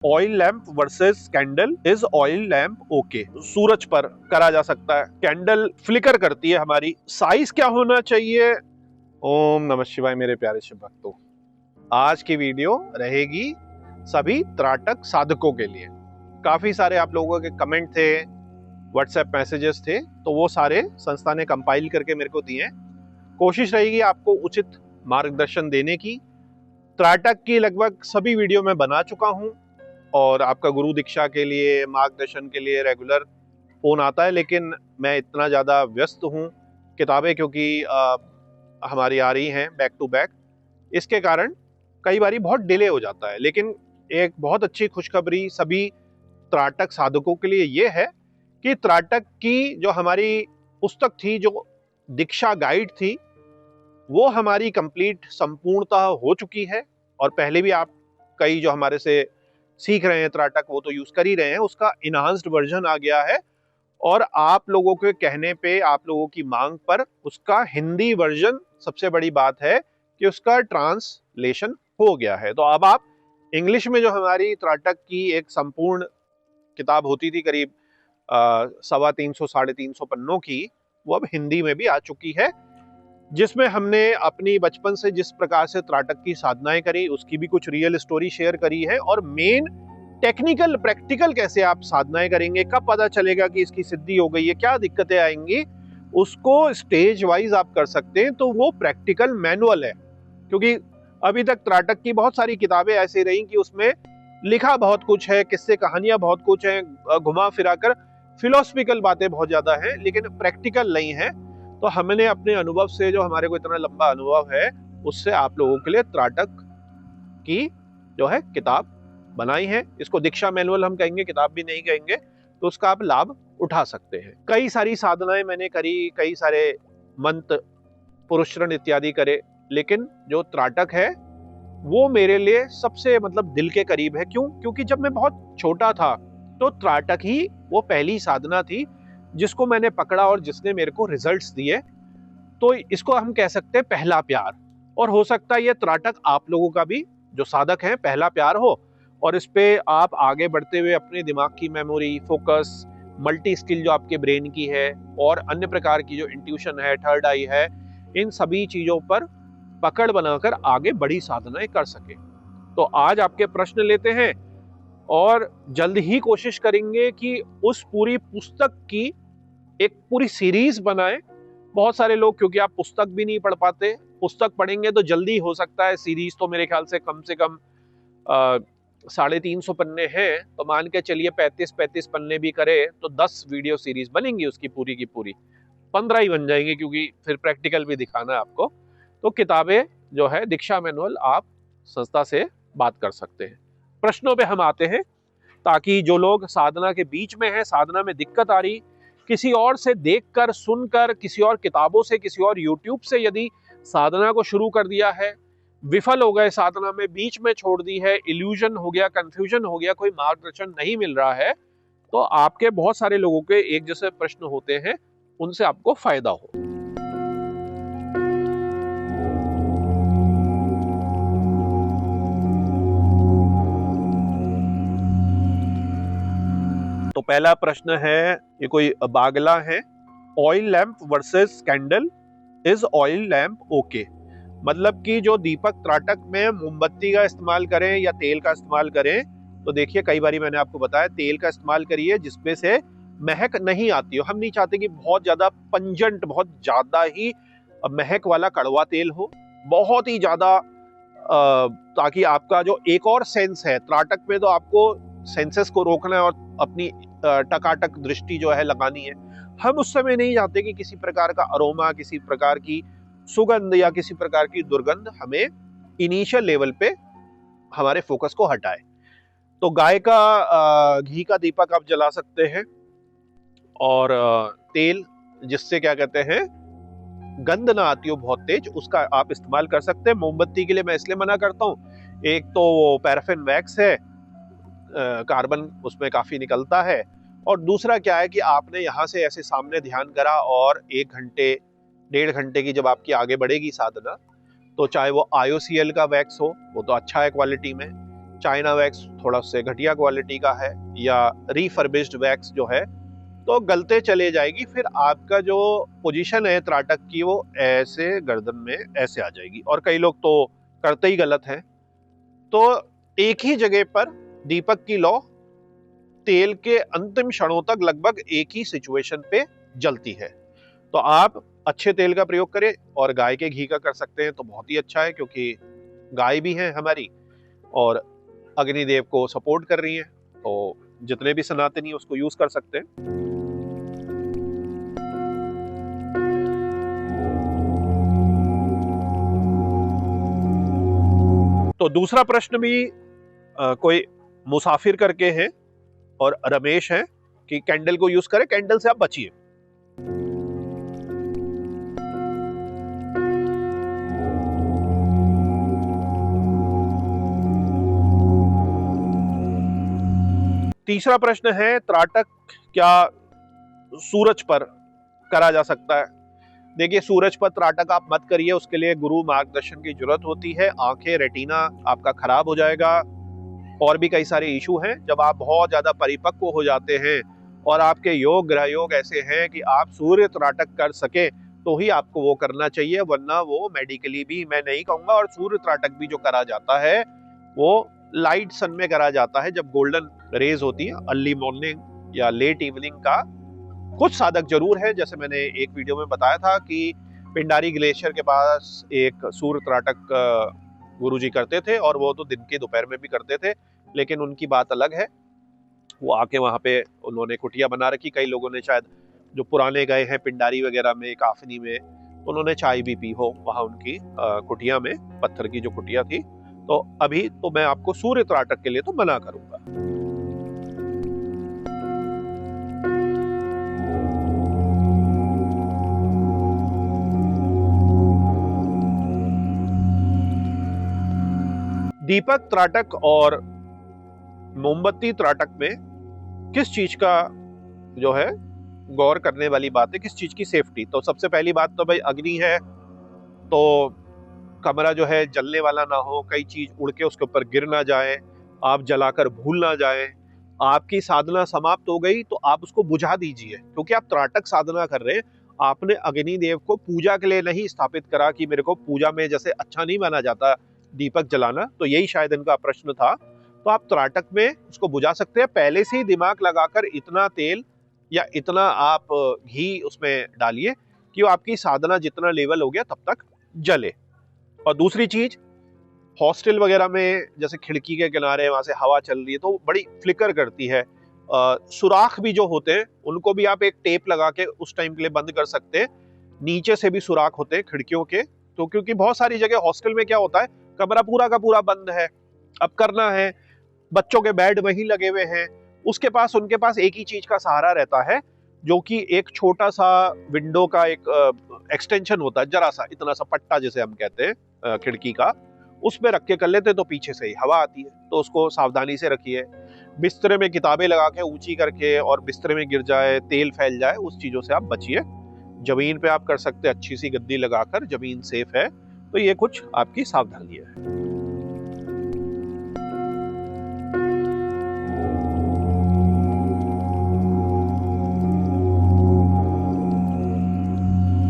Oil lamp versus candle, is oil lamp okay? सूरज पर करा जा सकता है, कैंडल फ्लिकर करती है हमारी, साइज क्या होना चाहिए? ओम नमः शिवाय मेरे प्यारे शिव भक्तों, आज की वीडियो रहेगी सभी त्राटक साधकों के लिए। काफी सारे आप लोगों के कमेंट थे, व्हाट्सएप मैसेजेस थे, तो वो सारे संस्था ने कंपाइल करके मेरे को दिए। कोशिश रहेगी आपको उचित मार्गदर्शन देने की। त्राटक की लगभग सभी वीडियो मैं बना चुका हूं और आपका गुरु दीक्षा के लिए, मार्गदर्शन के लिए रेगुलर फोन आता है, लेकिन मैं इतना ज़्यादा व्यस्त हूँ किताबें क्योंकि हमारी आ रही हैं बैक टू बैक, इसके कारण कई बारी बहुत डिले हो जाता है। लेकिन एक बहुत अच्छी खुशखबरी सभी त्राटक साधकों के लिए ये है कि त्राटक की जो हमारी पुस्तक थी, जो दीक्षा गाइड थी, वो हमारी कंप्लीट संपूर्णतः हो चुकी है। और पहले भी आप कई जो हमारे से सीख रहे हैं त्राटक, वो तो यूज कर ही रहे हैं, उसका इनहांस्ड वर्जन आ गया है। और आप लोगों के कहने पे, आप लोगों की मांग पर उसका हिंदी वर्जन, सबसे बड़ी बात है कि उसका ट्रांसलेशन हो गया है। तो अब आप इंग्लिश में जो हमारी त्राटक की एक संपूर्ण किताब होती थी, करीब 350 350 पन्नों की, वो अब हिंदी में भी आ चुकी है, जिसमें हमने अपनी बचपन से जिस प्रकार से त्राटक की साधनाएं करी, उसकी भी कुछ रियल स्टोरी शेयर करी है। और मेन टेक्निकल प्रैक्टिकल कैसे आप साधनाएं करेंगे, कब पता चलेगा कि इसकी सिद्धि हो गई है, क्या दिक्कतें आएंगी, उसको स्टेज वाइज आप कर सकते हैं। तो वो प्रैक्टिकल मैनुअल है, क्योंकि अभी तक त्राटक की बहुत सारी किताबें ऐसी रही कि उसमें लिखा बहुत कुछ है, किस्से कहानियां बहुत कुछ है, घुमा फिरा कर फिलोसफिकल बातें बहुत ज्यादा है, लेकिन प्रैक्टिकल नहीं है। तो हमने अपने अनुभव से, जो हमारे को इतना लंबा अनुभव है, उससे आप लोगों के लिए त्राटक की जो है किताब बनाई है। इसको दीक्षा मैनुअल हम कहेंगे, किताब भी नहीं कहेंगे, तो उसका आप लाभ उठा सकते हैं। कई सारी साधनाएं मैंने करी, कई सारे मंत्र, पुरुषरण इत्यादि करे, लेकिन जो त्राटक है वो मेरे लिए सबसे दिल के करीब है। क्यों? क्योंकि जब मैं बहुत छोटा था तो त्राटक ही वो पहली साधना थी जिसको मैंने पकड़ा और जिसने मेरे को रिजल्ट्स दिए। तो इसको हम कह सकते हैं पहला प्यार। और हो सकता है ये त्राटक आप लोगों का भी, जो साधक हैं, पहला प्यार हो, और इस पे आप आगे बढ़ते हुए अपने दिमाग की मेमोरी, फोकस, मल्टी स्किल जो आपके ब्रेन की है, और अन्य प्रकार की जो इंट्यूशन है, थर्ड आई है, इन सभी चीजों पर पकड़ बनाकर आगे बड़ी साधनाएं कर सके। तो आज आपके प्रश्न लेते हैं और जल्द ही कोशिश करेंगे कि उस पूरी पुस्तक की एक पूरी सीरीज बनाए। बहुत सारे लोग, क्योंकि आप पुस्तक भी नहीं पढ़ पाते, पुस्तक पढ़ेंगे तो जल्दी हो सकता है, सीरीज तो मेरे ख्याल से कम 350 पन्ने हैं, तो मान के चलिए 35 पन्ने भी करे तो 10 वीडियो सीरीज बनेंगी उसकी पूरी की पूरी, 15 ही बन जाएंगे, क्योंकि फिर प्रैक्टिकल भी दिखाना है आपको। तो किताबें जो है दीक्षा मैनुअल, आप संस्था से बात कर सकते हैं। प्रश्नों पे हम आते हैं, ताकि जो लोग साधना के बीच में है, साधना में दिक्कत आ रही, किसी और से देखकर, सुनकर, किसी और किताबों से, किसी और यूट्यूब से यदि साधना को शुरू कर दिया है, विफल हो गए साधना में, बीच में छोड़ दी है, इल्यूजन हो गया, कंफ्यूजन हो गया, कोई मार्गदर्शन नहीं मिल रहा है, तो आपके बहुत सारे लोगों के एक जैसे प्रश्न होते हैं, उनसे आपको फायदा हो। तो पहला प्रश्न है, ये कोई बागला है, oil lamp versus candle, is oil lamp okay? मतलब कि जो दीपक त्राटक में मोमबत्ती का इस्तेमाल करें या तेल का इस्तेमाल करें, तो देखिए कई बारी मैंने आपको बताया तेल का इस्तेमाल करिए जिसमें से महक नहीं आती हो। हम नहीं चाहते कि बहुत ज्यादा पंजेंट, बहुत ज्यादा ही महक वाला कड़वा तेल हो, बहुत ही ज्यादा, ताकि आपका जो एक और सेंस है त्राटक में, तो आपको सेंसेस को रोकना है और अपनी टकाटक दृष्टि जो है लगानी है। हम उस समय नहीं चाहते कि किसी प्रकार का अरोमा, किसी प्रकार की सुगंध या किसी प्रकार की दुर्गंध हमें इनिशियल लेवल पे हमारे फोकस को हटाए। तो गाय का घी का दीपक आप जला सकते हैं, और तेल जिससे क्या कहते हैं गंध ना आती हो बहुत तेज, उसका आप इस्तेमाल कर सकते हैं। मोमबत्ती के लिए मैं इसलिए मना करता हूँ, एक तो वो पैराफिन वैक्स है, कार्बन उसमें काफी निकलता है, और दूसरा क्या है कि आपने यहाँ से ऐसे सामने ध्यान करा और 1 घंटे 1.5 घंटे की जब आपकी आगे बढ़ेगी साधना, तो चाहे वो IOCL का वैक्स हो, वो तो अच्छा है क्वालिटी में, चाइना वैक्स थोड़ा से घटिया क्वालिटी का है या रिफर्बिश्ड वैक्स जो है, तो गलते चले जाएगी। फिर आपका जो पोजीशन है त्राटक की वो ऐसे गर्दन में ऐसे आ जाएगी, और कई लोग तो करते ही गलत हैं। तो एक ही जगह पर दीपक की लौ तेल के अंतिम क्षणों तक लगभग एक ही सिचुएशन पे जलती है। तो आप अच्छे तेल का प्रयोग करें, और गाय के घी का कर सकते हैं तो बहुत ही अच्छा है, क्योंकि गाय भी है हमारी और अग्निदेव को सपोर्ट कर रही है। तो जितने भी सनातनी उसको यूज कर सकते हैं। तो दूसरा प्रश्न भी कोई मुसाफिर करके है और रमेश है कि कैंडल को यूज करें, कैंडल से आप बचिए। तीसरा प्रश्न है, त्राटक क्या सूरज पर करा जा सकता है? देखिए, सूरज पर त्राटक आप मत करिए, उसके लिए गुरु मार्गदर्शन की जरूरत होती है। आंखें, रेटिना आपका खराब हो जाएगा, और भी कई सारे इशू हैं। जब आप बहुत ज्यादा परिपक्व हो जाते हैं और आपके योग ग्रह योग ऐसे हैं कि आप सूर्य त्राटक कर सके, तो ही आपको वो करना चाहिए, वरना वो मेडिकली भी मैं नहीं कहूंगा। और सूर्य त्राटक भी जो करा जाता है वो लाइट सन में करा जाता है, जब गोल्डन रेज होती है, अर्ली मॉर्निंग या लेट इवनिंग का। कुछ साधक जरूर है, जैसे मैंने एक वीडियो में बताया था कि पिंडारी ग्लेशियर के पास एक सूर्य त्राटक गुरुजी करते थे, और वो तो दिन के दोपहर में भी करते थे, लेकिन उनकी बात अलग है। वो आके वहां पे उन्होंने कुटिया बना रखी। कई लोगों ने शायद जो पुराने गए हैं पिंडारी वगैरह में, काफनी में, उन्होंने चाय भी पी हो वहां उनकी कुटिया में, पत्थर की जो कुटिया थी। तो अभी तो मैं आपको सूर्य त्राटक के लिए तो मना करूंगा। दीपक त्राटक और मोमबत्ती त्राटक में किस चीज का जो है गौर करने वाली बात है, किस चीज की सेफ्टी? तो सबसे पहली बात तो भाई अग्नि है, तो कमरा जो है जलने वाला ना हो, कई चीज उड़ के उसके ऊपर गिर ना जाए, आप जलाकर भूल ना जाए। आपकी साधना समाप्त हो गई तो आप उसको बुझा दीजिए, क्योंकि आप त्राटक साधना कर रहे हैं। आपने अग्निदेव को पूजा के लिए नहीं स्थापित करा कि मेरे को पूजा में जैसे अच्छा नहीं माना जाता दीपक जलाना, तो यही शायद इनका प्रश्न था। तो आप त्राटक में उसको बुझा सकते हैं। पहले से ही दिमाग लगाकर इतना तेल या इतना आप घी उसमें डालिए कि वो आपकी साधना जितना लेवल हो गया तब तक जले। और दूसरी चीज, हॉस्टल वगैरह में जैसे खिड़की के किनारे वहां से हवा चल रही है तो बड़ी फ्लिकर करती है। सुराख भी जो होते हैं उनको भी आप एक टेप लगा के उस टाइम के लिए बंद कर सकते हैं। नीचे से भी सुराख होते हैं खिड़कियों के, तो क्योंकि बहुत सारी जगह हॉस्टल में क्या होता है, कमरा पूरा का पूरा बंद है, अब करना है, बच्चों के बेड वहीं लगे हुए हैं, उसके पास उनके पास एक ही चीज का सहारा रहता है, जो कि एक छोटा सा विंडो का एक एक्सटेंशन होता है, जरा सा इतना सा पट्टा जिसे हम कहते हैं खिड़की का, उसमें रख के कर लेते तो पीछे से ही हवा आती है। तो उसको सावधानी से रखिए। बिस्तरे में किताबें लगा के ऊंची करके और बिस्तरे में गिर जाए, तेल फैल जाए, उस चीजों से आप बचिए। जमीन पे आप कर सकते हैं, अच्छी सी गद्दी लगाकर, जमीन सेफ है। तो ये कुछ आपकी सावधानी है।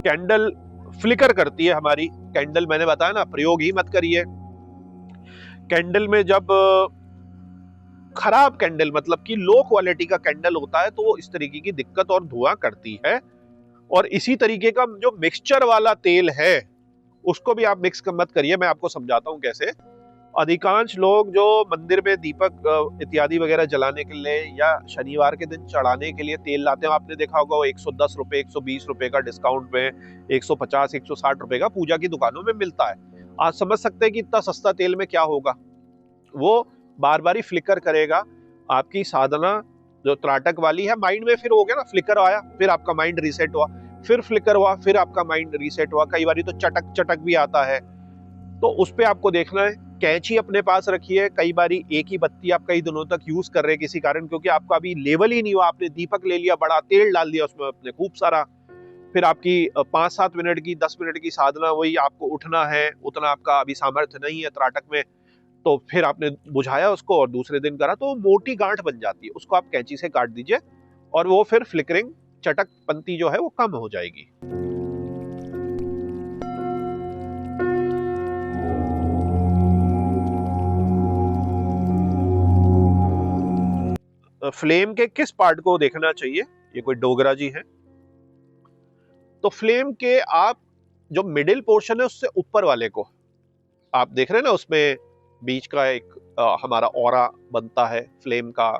कैंडल फ्लिकर करती है हमारी। कैंडल मैंने बताया ना, प्रयोग ही मत करिए। कैंडल में जब खराब कैंडल, मतलब कि लो क्वालिटी का कैंडल होता है, तो वो इस तरीके की दिक्कत और धुआं करती है। और इसी तरीके का जो मिक्सचर वाला तेल है उसको भी आप मिक्स मत करिए। मैं आपको समझाता हूं कैसे। अधिकांश लोग जो मंदिर में दीपक इत्यादि वगैरह जलाने के लिए या शनिवार के दिन चढ़ाने के लिए तेल लाते हैं, आपने देखा होगा वो 110 रुपए 120 रुपए का डिस्काउंट में 150 160 रुपए का पूजा की दुकानों में मिलता है। आज समझ सकते हैं कि इतना सस्ता तेल में क्या होगा। वो बार बार ही फ्लिकर करेगा। आपकी साधना जो त्राटक वाली है, माइंड में फिर हो गया ना, फ्लिकर आया, फिर आपका माइंड रीसेट हुआ, फिर फ्लिकर हुआ, फिर आपका माइंड रीसेट हुआ। कई बार तो चटक चटक भी आता है, तो उस पे आपको देखना है। कैंची अपने पास रखिए। कई बारी एक ही बत्ती आप कई दिनों तक यूज कर रहे हैं किसी कारण, क्योंकि आपका अभी लेवल ही नहीं हुआ, आपने दीपक ले लिया बड़ा, तेल डाल दिया उसमें अपने खूब सारा, फिर आपकी 5-7 मिनट की 10 मिनट की साधना, वही आपको उठना है, उतना आपका अभी सामर्थ्य नहीं है त्राटक में, तो फिर आपने बुझाया उसको और दूसरे दिन करा तो मोटी गांठ बन जाती है, उसको आप कैंची से काट दीजिए और वो फिर फ्लिकरिंग चटकपंती जो है वो कम हो जाएगी। फ्लेम के किस पार्ट को देखना चाहिए? ये कोई डोगरा जी है। तो फ्लेम के आप जो मिडिल पोर्शन है उससे ऊपर वाले को आप देख रहे हैं ना, उसमें बीच का एक हमारा ऑरा बनता है फ्लेम का,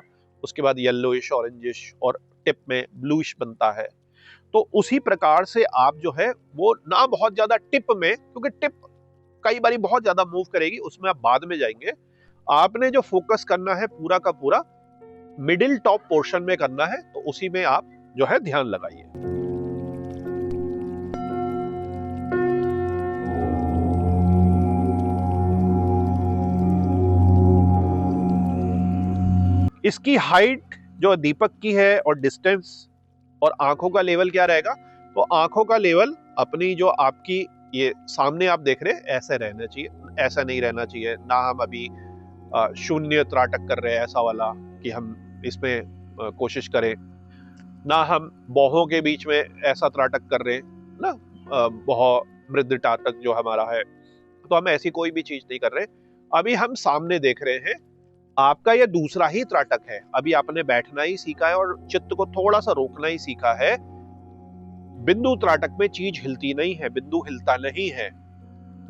उसके बाद येलोइश ऑरेंजिश और टिप में ब्लूइश बनता है। तो उसी प्रकार से आप जो है वो ना बहुत ज्यादा टिप में, क्योंकि टिप कई बार बहुत ज्यादा मूव करेगी, उसमें आप बाद में जाएंगे। आपने जो फोकस करना है पूरा का पूरा मिडिल टॉप पोर्शन में करना है, तो उसी में आप जो है ध्यान लगाइए। इसकी हाइट जो दीपक की है और डिस्टेंस और आंखों का लेवल क्या रहेगा? तो आंखों का लेवल अपनी जो आपकी ये सामने आप देख रहे हैं ऐसे रहना चाहिए, ऐसा नहीं रहना चाहिए। ना हम अभी शून्य त्राटक कर रहे हैं ऐसा वाला कि हम इसमें कोशिश करें, ना हम बाहों के बीच में ऐसा त्राटक कर रहे हैं ना, बहुत मृद त्राटक जो हमारा है, तो हम ऐसी कोई भी चीज नहीं कर रहे। अभी हम सामने देख रहे हैं, आपका यह दूसरा ही त्राटक है। अभी आपने बैठना ही सीखा है और चित्त को थोड़ा सा रोकना ही सीखा है। बिंदु त्राटक में चीज हिलती नहीं है, बिंदु हिलता नहीं है।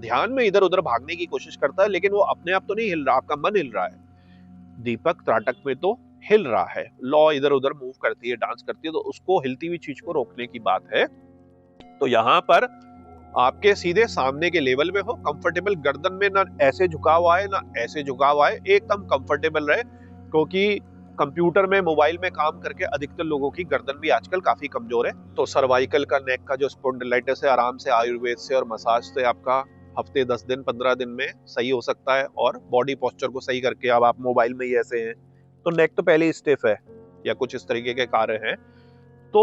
ध्यान में इधर उधर भागने की कोशिश करता है लेकिन वो अपने आप तो नहीं हिल रहा, आपका मन हिल रहा है। दीपक त्राटक में तो हिल रहा है, लौ इधर उधर मूव करती है, डांस करती है, तो उसको हिलती हुई चीज को रोकने की बात है। तो यहां पर आपके सीधे सामने के लेवल में हो, कंफर्टेबल, गर्दन में ना ऐसे झुकाव आए ना ऐसे झुकाव आए, एकदम कंफर्टेबल रहे। क्योंकि कंप्यूटर में मोबाइल में काम करके अधिकतर लोगों की गर्दन भी आजकल काफी कमजोर है। तो सर्वाइकल का, नेक का जो स्पॉन्डिलाइटिस है, आराम से आयुर्वेद से और मसाज से आपका हफ्ते 10 दिन 15 दिन में सही हो सकता है। और बॉडी पोस्चर को सही करके, अब आप मोबाइल में ही ऐसे हैं तो नेक तो पहले ही स्टिफ है या कुछ इस तरीके के कार्य हैं। तो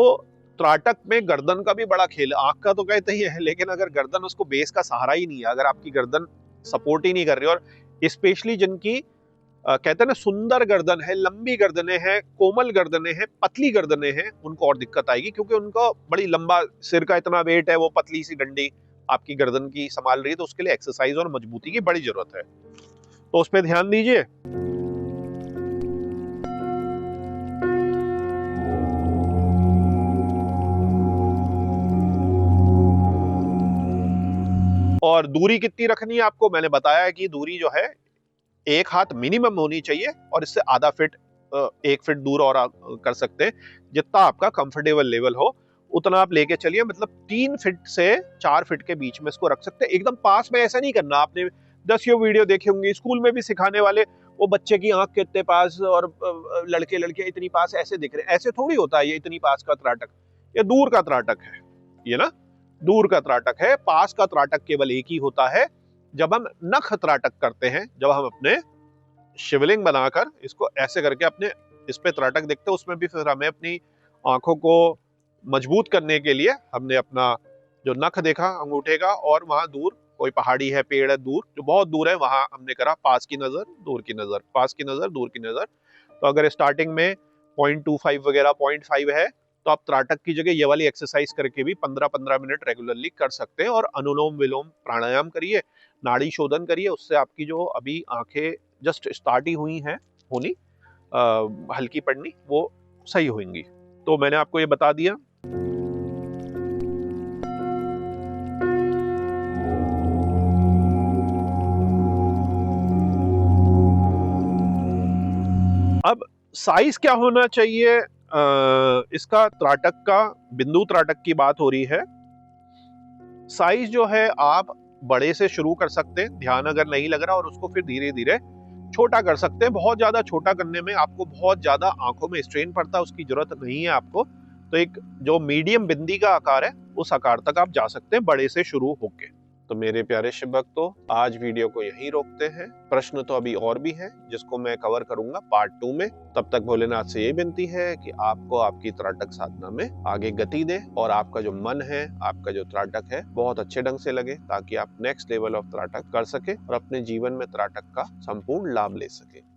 त्राटक में गर्दन का भी बड़ा खेल, आंख का तो कहते ही है, लेकिन अगर गर्दन, उसको बेस का सहारा ही नहीं है, अगर आपकी गर्दन सपोर्ट ही नहीं कर रही, और स्पेशली जिनकी कहते हैं ना सुंदर गर्दन है, लंबी गर्दनें हैं, कोमल गर्दनें हैं, पतली गर्दनें हैं, उनको और दिक्कत आएगी। क्योंकि उनको बड़ी लंबा सिर का इतना वेट है, वो पतली सी डंडी आपकी गर्दन की संभाल रही है, तो उसके लिए एक्सरसाइज और मजबूती की बड़ी जरूरत है। तो उस पर ध्यान दीजिए। और दूरी कितनी रखनी है आपको, मैंने बताया है कि दूरी जो है 1 हाथ मिनिमम होनी चाहिए, और इससे आधा फीट 1 फीट दूर और कर सकते हैं। जितना आपका कंफर्टेबल लेवल हो उतना आप लेके चलिए। मतलब 3 फीट से 4 फीट के बीच में इसको रख सकते हैं। एकदम पास में ऐसा नहीं करना। आपने 10 वीडियो देखे होंगे स्कूल में भी सिखाने वाले, वो बच्चे की आंख के इतने पास और लड़के लड़के इतनी पास ऐसे दिख रहे हैं। ऐसे थोड़ी होता है ये इतनी पास का त्राटक, ये दूर का त्राटक है, ये ना दूर का त्राटक है। पास का त्राटक केवल एक ही होता है जब हम नख त्राटक करते हैं, जब हम अपने शिवलिंग बनाकर इसको ऐसे करके अपने इस पे त्राटक देखते हैं। उसमें भी फिर हमें अपनी आंखों को मजबूत करने के लिए हमने अपना जो नख देखा अंगूठे का, और वहां दूर कोई पहाड़ी है, पेड़ है दूर, जो बहुत दूर है, वहां हमने करा पास की नजर, दूर की नजर, पास की नजर, दूर की नजर। तो अगर स्टार्टिंग में 0.25 वगैरह 0.5 है, तो आप त्राटक की जगह ये वाली एक्सरसाइज करके भी 15-15 मिनट रेगुलरली कर सकते हैं। और अनुलोम विलोम प्राणायाम करिए, नाड़ी शोधन करिए, उससे आपकी जो अभी आंखें जस्ट स्टार्ट ही हुई हैं होनी, हल्की पड़नी, वो सही होंगी। तो मैंने आपको ये बता दिया। अब साइज क्या होना चाहिए? इसका त्राटक का, बिंदु त्राटक की बात हो रही है। साइज जो है आप बड़े से शुरू कर सकते हैं, ध्यान अगर नहीं लग रहा, और उसको फिर धीरे धीरे छोटा कर सकते हैं। बहुत ज्यादा छोटा करने में आपको बहुत ज्यादा आंखों में स्ट्रेन पड़ता है, उसकी जरूरत नहीं है आपको। तो एक जो मीडियम बिंदी का आकार है उस आकार तक आप जा सकते हैं बड़े से शुरू होके। तो मेरे प्यारे शिव भक्तों, आज वीडियो को यहीं रोकते हैं। प्रश्न तो अभी और भी हैं जिसको मैं कवर करूंगा पार्ट 2 में। तब तक भोलेनाथ से ये विनती है कि आपको आपकी त्राटक साधना में आगे गति दे और आपका जो मन है, आपका जो त्राटक है, बहुत अच्छे ढंग से लगे, ताकि आप नेक्स्ट लेवल ऑफ त्राटक कर सके और अपने जीवन में त्राटक का संपूर्ण लाभ ले सके।